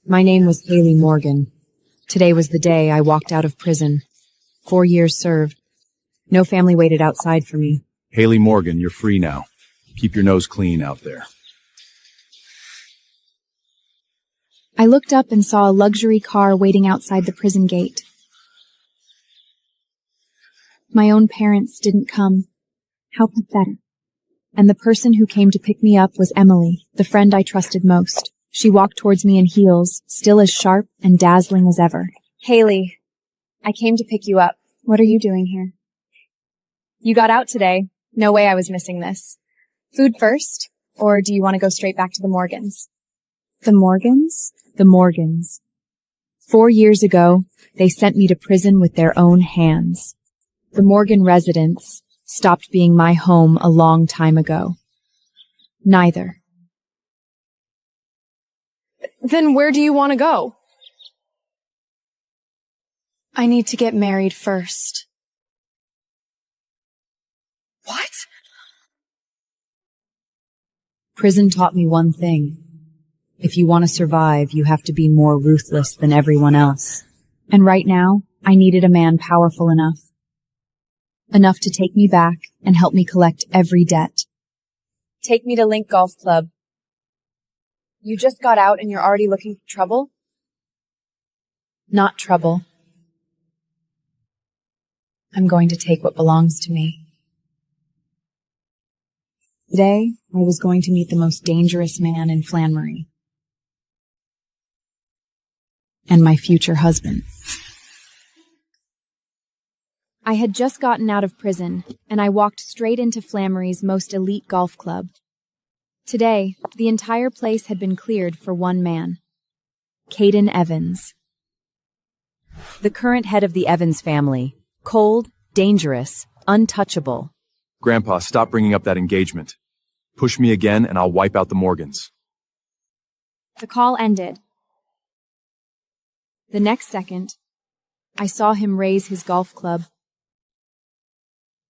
My name was Haley Morgan. Today was the day I walked out of prison. 4 years served. No family waited outside for me. Haley Morgan, you're free now. Keep your nose clean out there. I looked up and saw a luxury car waiting outside the prison gate. My own parents didn't come. How pathetic. And the person who came to pick me up was Emily, the friend I trusted most. She walked towards me in heels, still as sharp and dazzling as ever. Haley, I came to pick you up. What are you doing here? You got out today. No way I was missing this. Food first, or do you want to go straight back to the Morgans? The Morgans? The Morgans. 4 years ago, they sent me to prison with their own hands. The Morgan residence stopped being my home a long time ago. Neither. Then where do you want to go? I need to get married first. What? Prison taught me one thing. If you want to survive, you have to be more ruthless than everyone else. And right now, I needed a man powerful enough. Enough to take me back and help me collect every debt. Take me to Link Golf Club. You just got out and you're already looking for trouble? Not trouble. I'm going to take what belongs to me. Today, I was going to meet the most dangerous man in Flannery. And my future husband. I had just gotten out of prison, and I walked straight into Flannery's most elite golf club. Today, the entire place had been cleared for one man. Caden Evans. The current head of the Evans family. Cold, dangerous, untouchable. Grandpa, stop bringing up that engagement. Push me again and I'll wipe out the Morgans. The call ended. The next second, I saw him raise his golf club.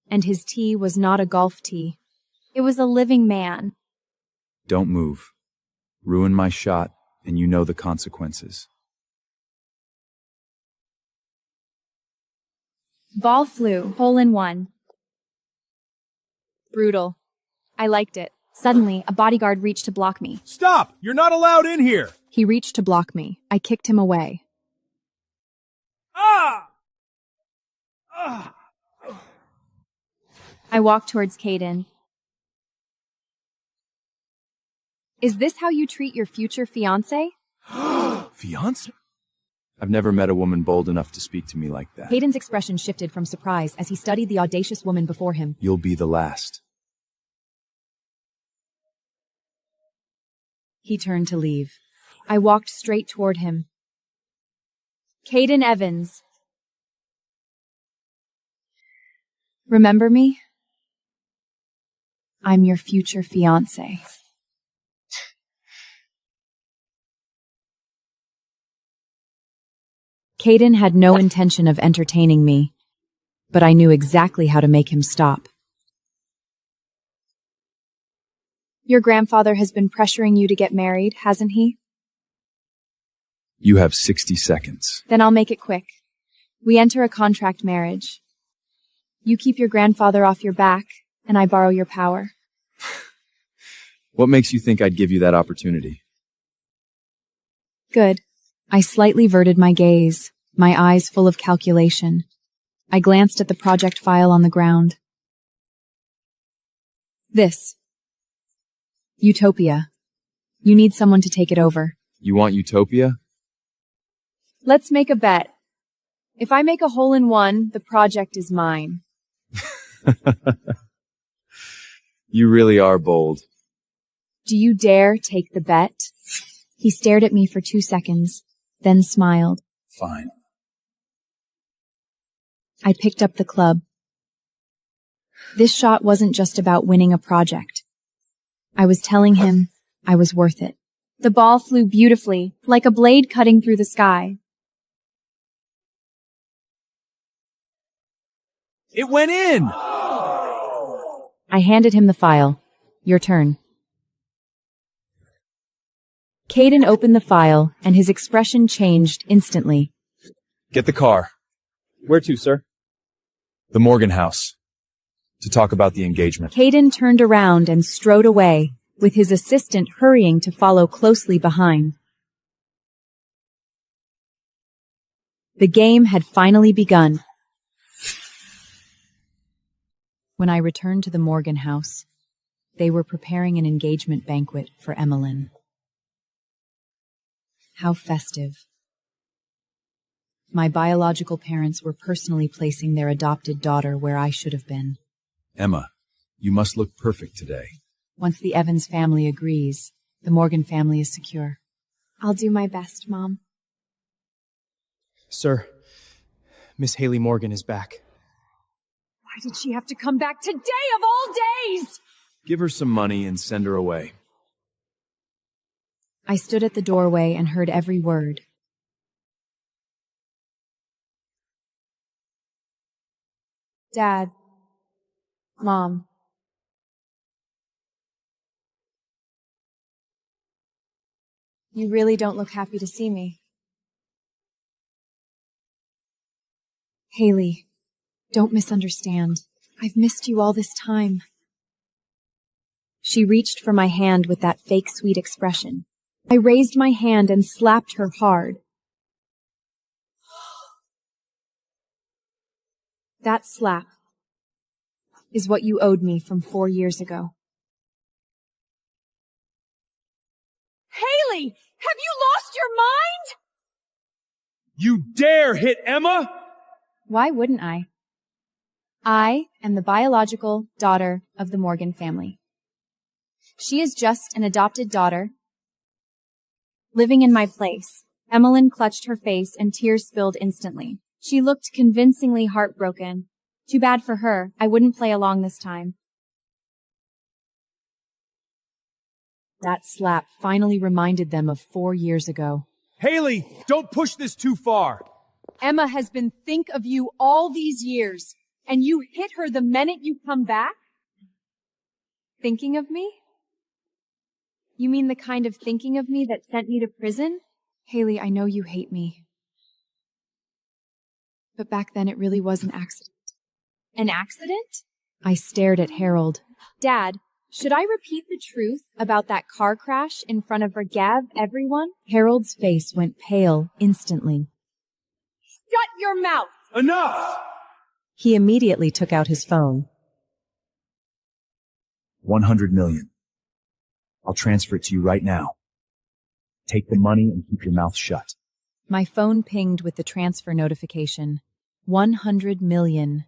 And his tee was not a golf tee. It was a living man. Don't move. Ruin my shot, and you know the consequences. Ball flew, hole in one. Brutal. I liked it. Suddenly, a bodyguard reached to block me. Stop! You're not allowed in here! He reached to block me. I kicked him away. Ah! Ah! I walked towards Caden. Is this how you treat your future fiancé? Fiancé? I've never met a woman bold enough to speak to me like that. Caden's expression shifted from surprise as he studied the audacious woman before him. You'll be the last. He turned to leave. I walked straight toward him. Caden Evans. Remember me? I'm your future fiancé. Caden had no intention of entertaining me, but I knew exactly how to make him stop. Your grandfather has been pressuring you to get married, hasn't he? You have 60 seconds. Then I'll make it quick. We enter a contract marriage. You keep your grandfather off your back, and I borrow your power. What makes you think I'd give you that opportunity? Good. I slightly verted my gaze, my eyes full of calculation. I glanced at the project file on the ground. This. Utopia. You need someone to take it over. You want Utopia? Let's make a bet. If I make a hole-in-one, the project is mine. You really are bold. Do you dare take the bet? He stared at me for 2 seconds, then smiled. Fine. I picked up the club. This shot wasn't just about winning a project. I was telling him I was worth it. The ball flew beautifully, like a blade cutting through the sky. It went in! I handed him the file. Your turn. Caden opened the file, and his expression changed instantly. Get the car. Where to, sir? The Morgan house. To talk about the engagement. Caden turned around and strode away, with his assistant hurrying to follow closely behind. The game had finally begun. When I returned to the Morgan house, they were preparing an engagement banquet for Emmeline. How festive. My biological parents were personally placing their adopted daughter where I should have been. Emma, you must look perfect today. Once the Evans family agrees, the Morgan family is secure. I'll do my best, Mom. Sir, Miss Haley Morgan is back. Why did she have to come back today of all days? Give her some money and send her away. I stood at the doorway and heard every word. Dad. Mom. You really don't look happy to see me. Haley, don't misunderstand. I've missed you all this time. She reached for my hand with that fake sweet expression. I raised my hand and slapped her hard. That slap is what you owed me from 4 years ago. Haley, have you lost your mind? You dare hit Emma? Why wouldn't I? I am the biological daughter of the Morgan family. She is just an adopted daughter living in my place. Emmeline clutched her face and tears spilled instantly. She looked convincingly heartbroken. Too bad for her. I wouldn't play along this time. That slap finally reminded them of 4 years ago. Haley, don't push this too far. Emma has been think of you all these years, and you hit her the minute you come back? Thinking of me? You mean the kind of thinking of me that sent me to prison? Haley, I know you hate me. But back then it really was an accident. An accident? I stared at Harold. Dad, should I repeat the truth about that car crash in front of Regav, everyone? Harold's face went pale instantly. Shut your mouth! Enough! He immediately took out his phone. 100 million. I'll transfer it to you right now. Take the money and keep your mouth shut. My phone pinged with the transfer notification. 100 million.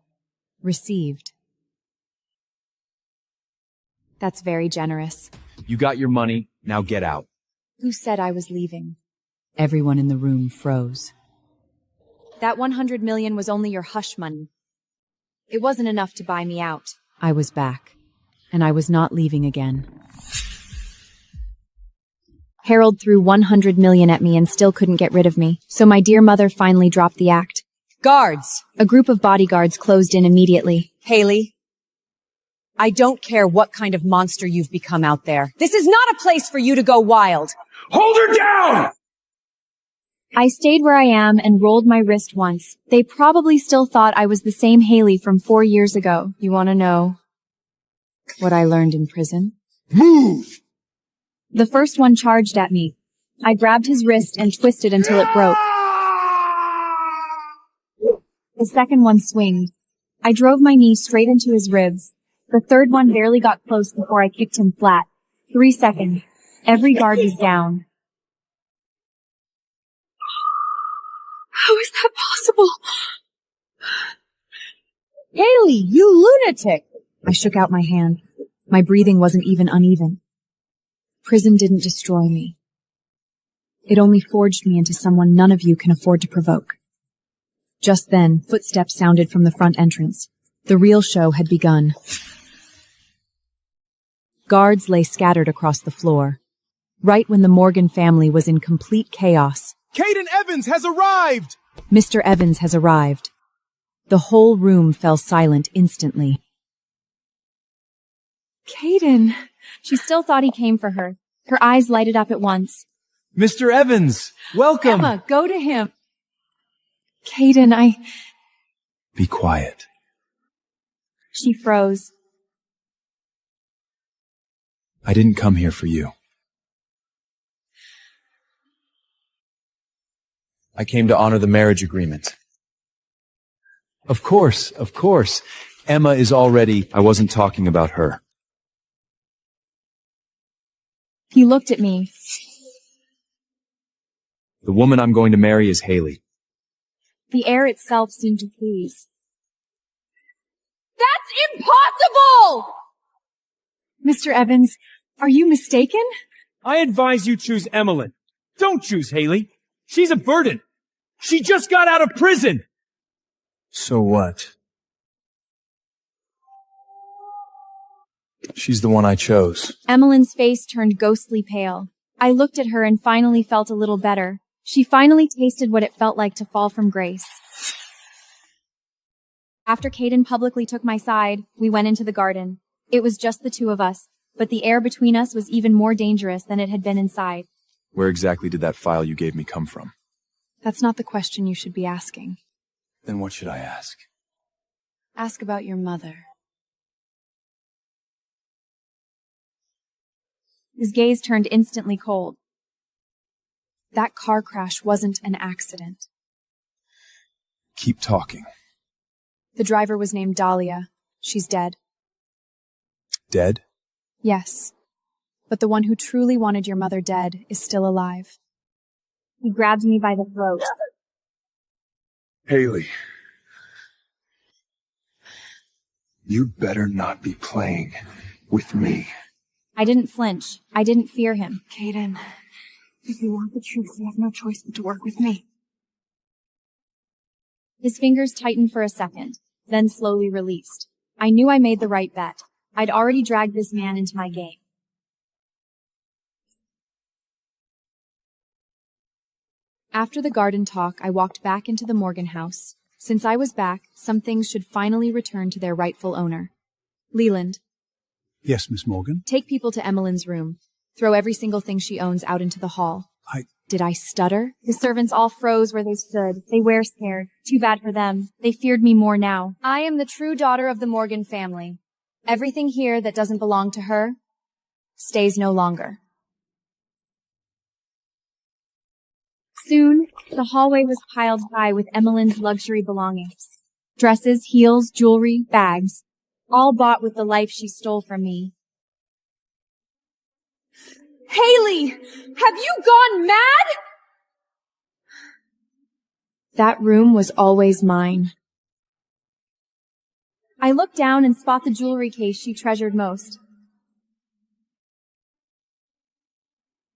Received. That's very generous. You got your money, now get out. Who said I was leaving? Everyone in the room froze. That 100 million was only your hush money. It wasn't enough to buy me out. I was back, and I was not leaving again. Harold threw 100 million at me and still couldn't get rid of me, so my dear mother finally dropped the act. Guards! A group of bodyguards closed in immediately. Haley, I don't care what kind of monster you've become out there. This is not a place for you to go wild. Hold her down! I stayed where I am and rolled my wrist once. They probably still thought I was the same Haley from 4 years ago. You want to know what I learned in prison? Move! The first one charged at me. I grabbed his wrist and twisted until it broke. The second one swinged. I drove my knee straight into his ribs. The third one barely got close before I kicked him flat. 3 seconds. Every guard was down. How is that possible? Haley, you lunatic! I shook out my hand. My breathing wasn't even uneven. Prison didn't destroy me. It only forged me into someone none of you can afford to provoke. Just then, footsteps sounded from the front entrance. The real show had begun. Guards lay scattered across the floor, right when the Morgan family was in complete chaos. Caden Evans has arrived! Mr. Evans has arrived. The whole room fell silent instantly. Caden! She still thought he came for her. Her eyes lighted up at once. Mr. Evans, welcome. Emma, go to him. Caden, Be quiet. She froze. I didn't come here for you. I came to honor the marriage agreement. Of course. Emma is already... I wasn't talking about her. He looked at me. The woman I'm going to marry is Haley. The air itself seemed to freeze. That's impossible! Mr. Evans, are you mistaken? I advise you choose Emmeline. Don't choose Haley. She's a burden. She just got out of prison. So what? She's the one I chose. Emmeline's face turned ghostly pale. I looked at her and finally felt a little better. She finally tasted what it felt like to fall from grace. After Caden publicly took my side, we went into the garden. It was just the two of us, but the air between us was even more dangerous than it had been inside. Where exactly did that file you gave me come from? That's not the question you should be asking. Then what should I ask? Ask about your mother. His gaze turned instantly cold. That car crash wasn't an accident. Keep talking. The driver was named Dahlia. She's dead. Dead? Yes. But the one who truly wanted your mother dead is still alive. He grabbed me by the throat. Haley. You better not be playing with me. I didn't flinch. I didn't fear him. Caden, if you want the truth, you have no choice but to work with me. His fingers tightened for a second, then slowly released. I knew I made the right bet. I'd already dragged this man into my game. After the garden talk, I walked back into the Morgan house. Since I was back, some things should finally return to their rightful owner. Leland, Yes, Miss Morgan? take people to Emmeline's room. Throw every single thing she owns out into the hall. Did I stutter? The servants all froze where they stood. They were scared. Too bad for them. They feared me more now. I am the true daughter of the Morgan family. Everything here that doesn't belong to her stays no longer. Soon, the hallway was piled high with Emmeline's luxury belongings. Dresses, heels, jewelry, bags. All bought with the life she stole from me. Haley! Have you gone mad? That room was always mine. I looked down and spot the jewelry case she treasured most.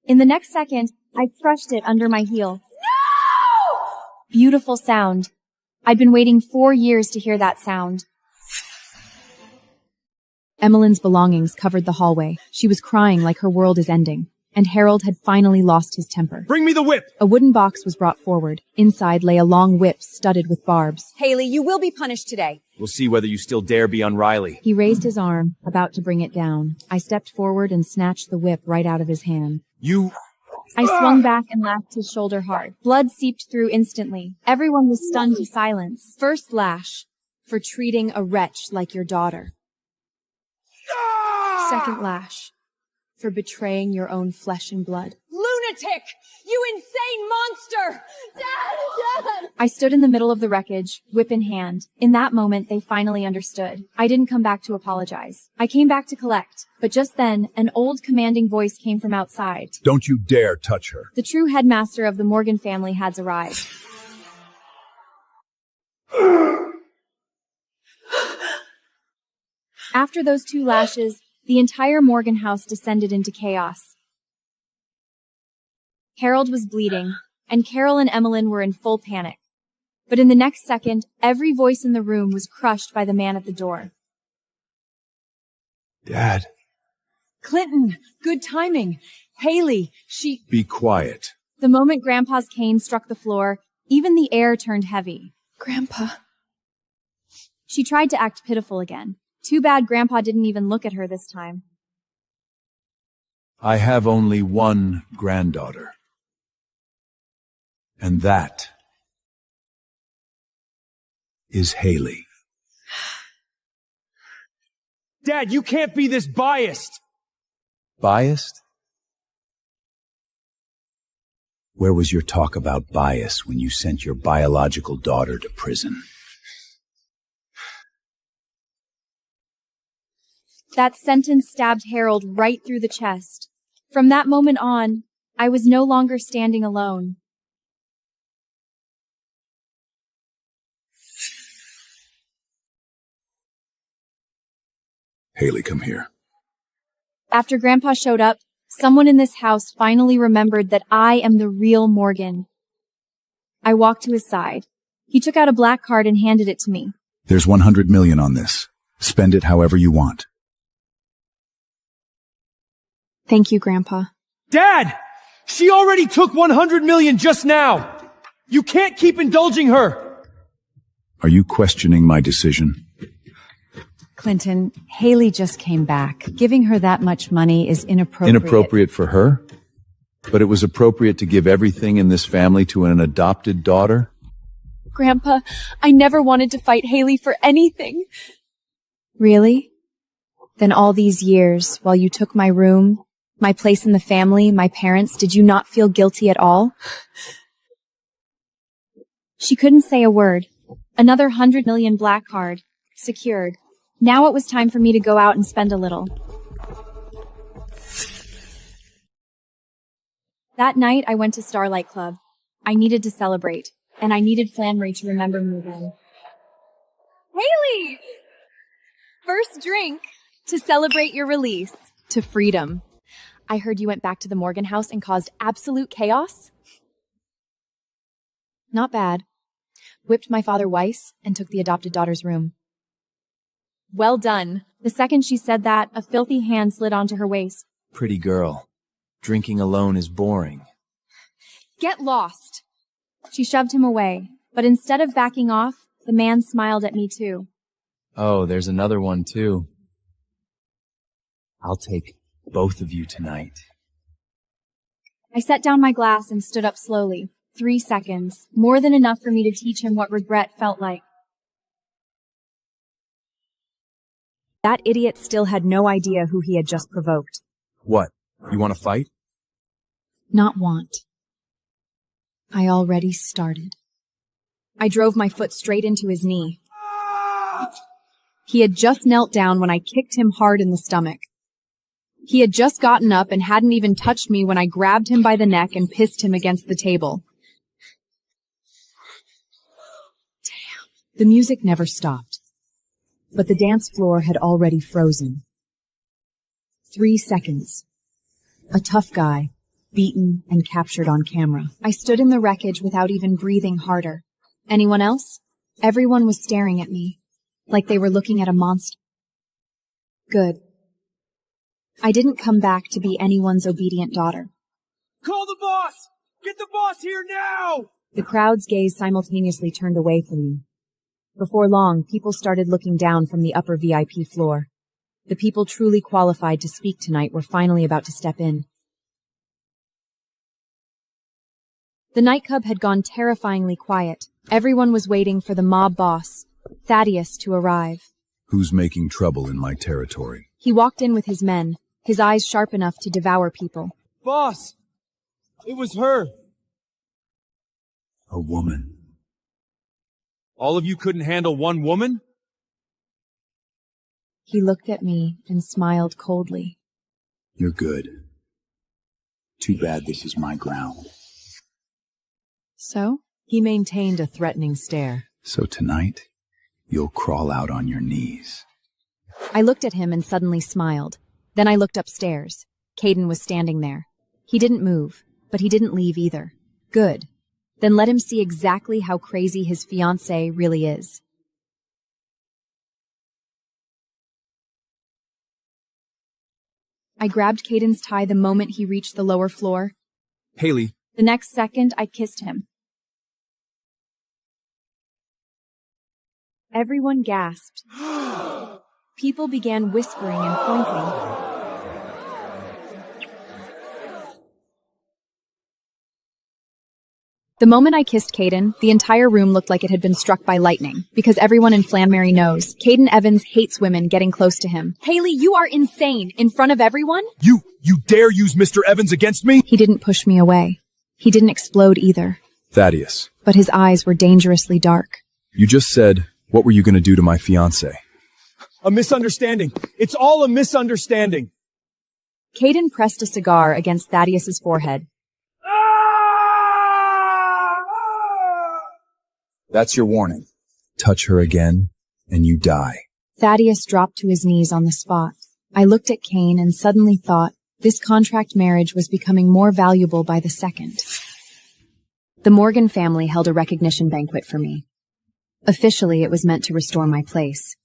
In the next second, I crushed it under my heel. No! Beautiful sound. I'd been waiting 4 years to hear that sound. Emmeline's belongings covered the hallway. She was crying like her world is ending, and Harold had finally lost his temper. Bring me the whip! A wooden box was brought forward. Inside lay a long whip studded with barbs. Haley, you will be punished today. We'll see whether you still dare be on Riley. He raised his arm, about to bring it down. I stepped forward and snatched the whip right out of his hand. I swung back and laughed his shoulder hard. Blood seeped through instantly. Everyone was stunned to silence. First lash, for treating a wretch like your daughter. Second lash, for betraying your own flesh and blood. Lunatic! You insane monster! Dad! I stood in the middle of the wreckage, whip in hand. In that moment, they finally understood. I didn't come back to apologize. I came back to collect. But just then, an old commanding voice came from outside. Don't you dare touch her. The true headmaster of the Morgan family has arrived. After those 2 lashes, the entire Morgan house descended into chaos. Harold was bleeding, and Carol and Emmeline were in full panic. But in the next second, every voice in the room was crushed by the man at the door. Dad. Clinton, good timing. Haley, she... Be quiet. The moment Grandpa's cane struck the floor, even the air turned heavy. Grandpa. She tried to act pitiful again. Too bad Grandpa didn't even look at her this time. I have only one granddaughter. And that is Haley. Dad, you can't be this biased! Biased? Where was your talk about bias when you sent your biological daughter to prison? That sentence stabbed Harold right through the chest. From that moment on, I was no longer standing alone. Haley, come here. After Grandpa showed up, someone in this house finally remembered that I am the real Morgan. I walked to his side. He took out a black card and handed it to me. There's 100 million on this. Spend it however you want. Thank you, Grandpa. Dad! She already took 100 million just now! You can't keep indulging her! Are you questioning my decision? Clinton, Haley just came back. Giving her that much money is inappropriate. Inappropriate for her? But it was appropriate to give everything in this family to an adopted daughter? Grandpa, I never wanted to fight Haley for anything. Really? Then all these years, while you took my room, my place in the family, my parents, did you not feel guilty at all? She couldn't say a word. Another 100 million black card. Secured. Now it was time for me to go out and spend a little. That night, I went to Starlight Club. I needed to celebrate, and I needed Flannery to remember me then. Haley! First drink to celebrate your release to freedom. I heard you went back to the Morgan house and caused absolute chaos. Not bad. Whipped my father Weiss and took the adopted daughter's room. Well done. The second she said that, a filthy hand slid onto her waist. Pretty girl. Drinking alone is boring. Get lost. She shoved him away, but instead of backing off, the man smiled at me too. Oh, there's another one too. I'll take both of you tonight. I set down my glass and stood up slowly. 3 seconds, more than enough for me to teach him what regret felt like. That idiot still had no idea who he had just provoked. What? You want to fight? Not want. I already started. I drove my foot straight into his knee. He had just knelt down when I kicked him hard in the stomach. He had just gotten up and hadn't even touched me when I grabbed him by the neck and pissed him against the table. Damn. The music never stopped, but the dance floor had already frozen. 3 seconds. A tough guy, beaten and captured on camera. I stood in the wreckage without even breathing harder. Anyone else? Everyone was staring at me, like they were looking at a monster. Good. I didn't come back to be anyone's obedient daughter. Call the boss! Get the boss here now! The crowd's gaze simultaneously turned away from me. Before long, people started looking down from the upper VIP floor. The people truly qualified to speak tonight were finally about to step in. The nightclub had gone terrifyingly quiet. Everyone was waiting for the mob boss, Thaddeus, to arrive. Who's making trouble in my territory? He walked in with his men, his eyes sharp enough to devour people. Boss! It was her! A woman. All of you couldn't handle one woman? He looked at me and smiled coldly. You're good. Too bad this is my ground. So? He maintained a threatening stare. So tonight, you'll crawl out on your knees. I looked at him and suddenly smiled. Then I looked upstairs. Caden was standing there. He didn't move, but he didn't leave either. Good. Then let him see exactly how crazy his fiancée really is. I grabbed Caden's tie the moment he reached the lower floor. Haley. The next second, I kissed him. Everyone gasped. People began whispering and pointing. The moment I kissed Caden, the entire room looked like it had been struck by lightning, because everyone in Flanmary knows Caden Evans hates women getting close to him. Haley, you are insane! In front of everyone? You dare use Mr. Evans against me? He didn't push me away. He didn't explode either. Thaddeus, But his eyes were dangerously dark. you just said, what were you going to do to my fiancé? A misunderstanding. It's all a misunderstanding. Caden pressed a cigar against Thaddeus's forehead. That's your warning. Touch her again, and you die. Thaddeus dropped to his knees on the spot. I looked at Cain and suddenly thought, this contract marriage was becoming more valuable by the second. The Morgan family held a recognition banquet for me. Officially, it was meant to restore my place.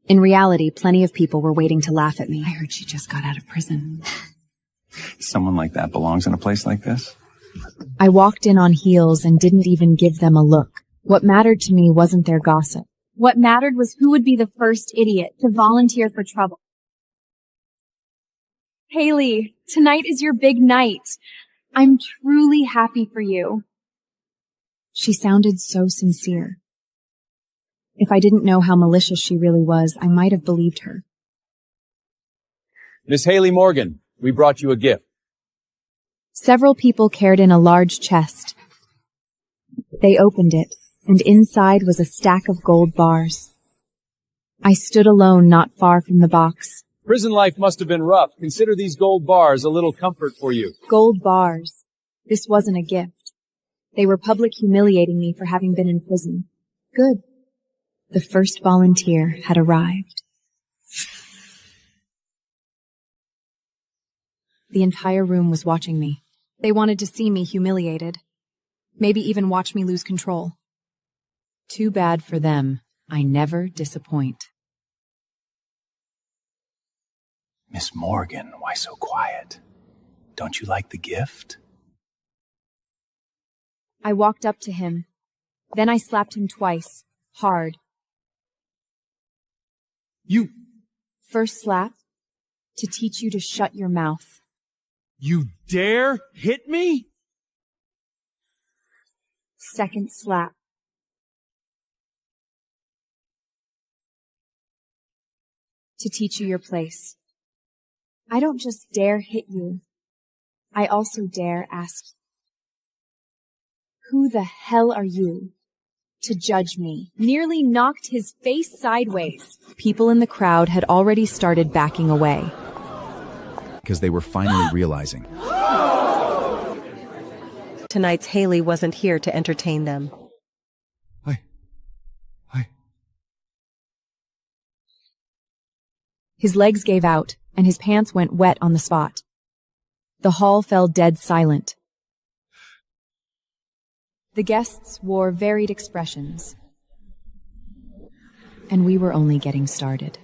In reality, plenty of people were waiting to laugh at me. I heard she just got out of prison. Someone like that belongs in a place like this? I walked in on heels and didn't even give them a look. What mattered to me wasn't their gossip. What mattered was who would be the first idiot to volunteer for trouble. Haley, tonight is your big night. I'm truly happy for you. She sounded so sincere. If I didn't know how malicious she really was, I might have believed her. Miss Haley Morgan, we brought you a gift. Several people carried in a large chest. They opened it, and inside was a stack of gold bars. I stood alone not far from the box. Prison life must have been rough. Consider these gold bars a little comfort for you. Gold bars. This wasn't a gift. They were public humiliating me for having been in prison. Good. The first volunteer had arrived. The entire room was watching me. They wanted to see me humiliated. Maybe even watch me lose control. Too bad for them. I never disappoint. Miss Morgan, why so quiet? Don't you like the gift? I walked up to him. Then I slapped him twice, hard. You First slap, to teach you to shut your mouth. dare hit me? Second slap. To teach you your place. I don't just dare hit you. I also dare ask, who the hell are you to judge me? Nearly knocked his face sideways. People in the crowd had already started backing away. Because they were finally realizing. Tonight's Haley wasn't here to entertain them. His legs gave out, and his pants went wet on the spot. The hall fell dead silent. The guests wore varied expressions. And we were only getting started.